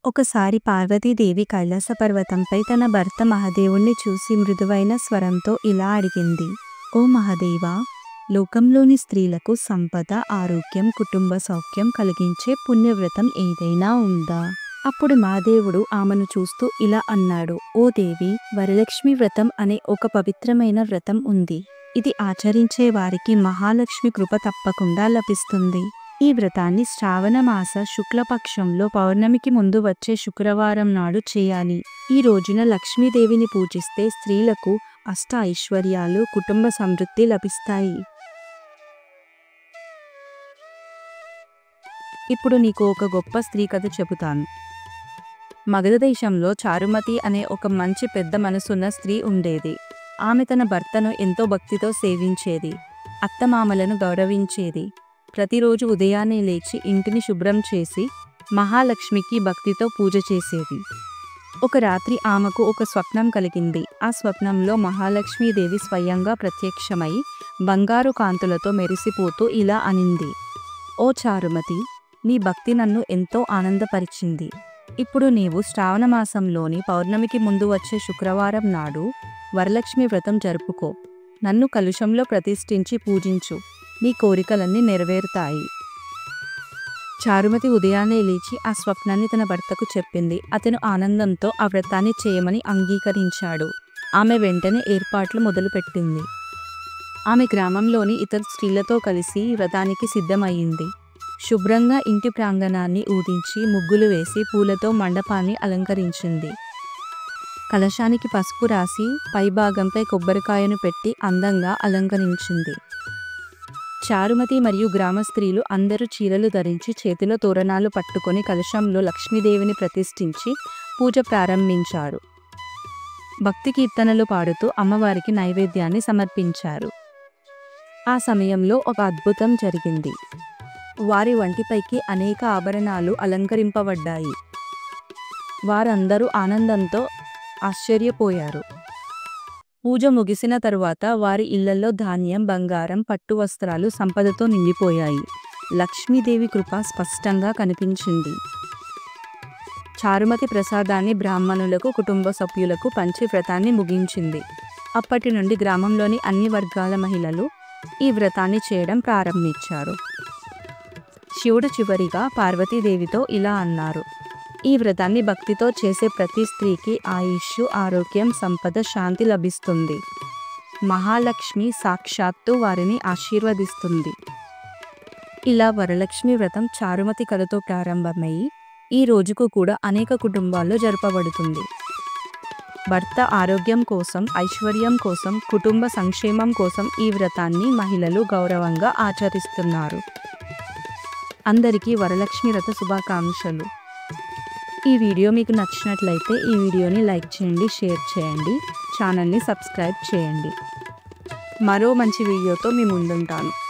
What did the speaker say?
ఒకసారి పార్వతీదేవి కైలాస పర్వతంపై తన భర్త మహాదేవుణ్ణి చూసి మృదువైన స్వరంతో ఇలా అడిగింది. ఓ మహాదేవా, లోకంలోని స్త్రీలకు సంపద, ఆరోగ్యం, కుటుంబ సౌఖ్యం కలిగించే పుణ్యవ్రతం ఏదైనా ఉందా? అప్పుడు మహాదేవుడు ఆమెను చూస్తూ ఇలా అన్నాడు. ఓ దేవి, వరలక్ష్మి వ్రతం అనే ఒక పవిత్రమైన వ్రతం ఉంది. ఇది ఆచరించే వారికి మహాలక్ష్మి కృప తప్పకుండా లభిస్తుంది. ఈ వ్రతాన్ని శ్రావణ మాస శుక్లపక్షంలో పౌర్ణమికి ముందు వచ్చే శుక్రవారం నాడు చేయాలి. ఈ రోజున లక్ష్మీదేవిని పూజిస్తే స్త్రీలకు అష్ట ఐశ్వర్యాలు, కుటుంబ సమృద్ధి లభిస్తాయి. ఇప్పుడు నీకు ఒక గొప్ప స్త్రీ కథ చెబుతాను. మగధ దేశంలో చారుమతి అనే ఒక మంచి పెద్ద మనసున్న స్త్రీ ఉండేది. ఆమె తన భర్తను ఎంతో భక్తితో సేవించేది. అత్తమామలను గౌరవించేది. ప్రతిరోజు ఉదయాన్నే లేచి ఇంటిని శుభ్రం చేసి మహాలక్ష్మికి భక్తితో పూజ చేసేది. ఒక రాత్రి ఆమెకు ఒక స్వప్నం కలిగింది. ఆ స్వప్నంలో మహాలక్ష్మీదేవి స్వయంగా ప్రత్యక్షమై బంగారు కాంతులతో మెరిసిపోతూ ఇలా అనింది. ఓ చారుమతి, నీ భక్తి నన్ను ఎంతో ఆనందపరిచింది. ఇప్పుడు నీవు శ్రావణ మాసంలోని పౌర్ణమికి ముందు వచ్చే శుక్రవారం నాడు వరలక్ష్మి వ్రతం జరుపుకో. నన్ను కలుషంలో ప్రతిష్ఠించి పూజించు. నీ కోరికలన్నీ నెరవేరుతాయి. చారుమతి ఉదయాన్నే లేచి ఆ స్వప్నాన్ని తన భర్తకు చెప్పింది. అతను ఆనందంతో ఆ వ్రతాన్ని చేయమని అంగీకరించాడు. ఆమె వెంటనే ఏర్పాట్లు మొదలుపెట్టింది. ఆమె గ్రామంలోని ఇతర స్త్రీలతో కలిసి వ్రతానికి సిద్ధమయ్యింది. శుభ్రంగా ఇంటి ప్రాంగణాన్ని ఊదించి ముగ్గులు వేసి పూలతో మండపాన్ని అలంకరించింది. కలశానికి పసుపు రాసి పైభాగంపై కొబ్బరికాయను పెట్టి అందంగా అలంకరించింది. చారుమతి మరియు గ్రామ స్త్రీలు అందరూ చీరలు ధరించి చేతిలో తోరణాలు పట్టుకొని కలశంలో లక్ష్మీదేవిని ప్రతిష్ఠించి పూజ ప్రారంభించారు. భక్తి కీర్తనలు పాడుతూ అమ్మవారికి నైవేద్యాన్ని సమర్పించారు. ఆ సమయంలో ఒక అద్భుతం జరిగింది. వారి వంటిపైకి అనేక ఆభరణాలు అలంకరింపబడ్డాయి. వారందరూ ఆనందంతో ఆశ్చర్యపోయారు. పూజ ముగిసిన తరువాత వారి ఇళ్లలో ధాన్యం, బంగారం, పట్టు వస్త్రాలు సంపదతో నిండిపోయాయి. లక్ష్మీదేవి కృప స్పష్టంగా కనిపించింది. చారుమతి ప్రసాదాన్ని బ్రాహ్మణులకు, కుటుంబ సభ్యులకు పంచి వ్రతాన్ని ముగించింది. అప్పటి నుండి గ్రామంలోని అన్ని వర్గాల మహిళలు ఈ వ్రతాన్ని చేయడం ప్రారంభించారు. శివుడు చివరిగా పార్వతీదేవితో ఇలా అన్నారు. ఈ వ్రతాన్ని భక్తితో చేసే ప్రతి స్త్రీకి ఆయుష్, ఆరోగ్యం, సంపద, శాంతి లభిస్తుంది. మహాలక్ష్మి సాక్షాత్తు వారిని ఆశీర్వదిస్తుంది. ఇలా వరలక్ష్మి వ్రతం చారుమతి కథతో ప్రారంభమై ఈ రోజుకు కూడా అనేక కుటుంబాల్లో జరపబడుతుంది. భర్త ఆరోగ్యం కోసం, ఐశ్వర్యం కోసం, కుటుంబ సంక్షేమం కోసం ఈ వ్రతాన్ని మహిళలు గౌరవంగా ఆచరిస్తున్నారు. అందరికీ వరలక్ష్మి వ్రత శుభాకాంక్షలు. ఈ వీడియో మీకు నచ్చినట్లయితే ఈ వీడియోని లైక్ చేయండి, షేర్ చేయండి, ఛానల్ని సబ్స్క్రైబ్ చేయండి. మరో మంచి వీడియోతో మీ ముందుంటాను.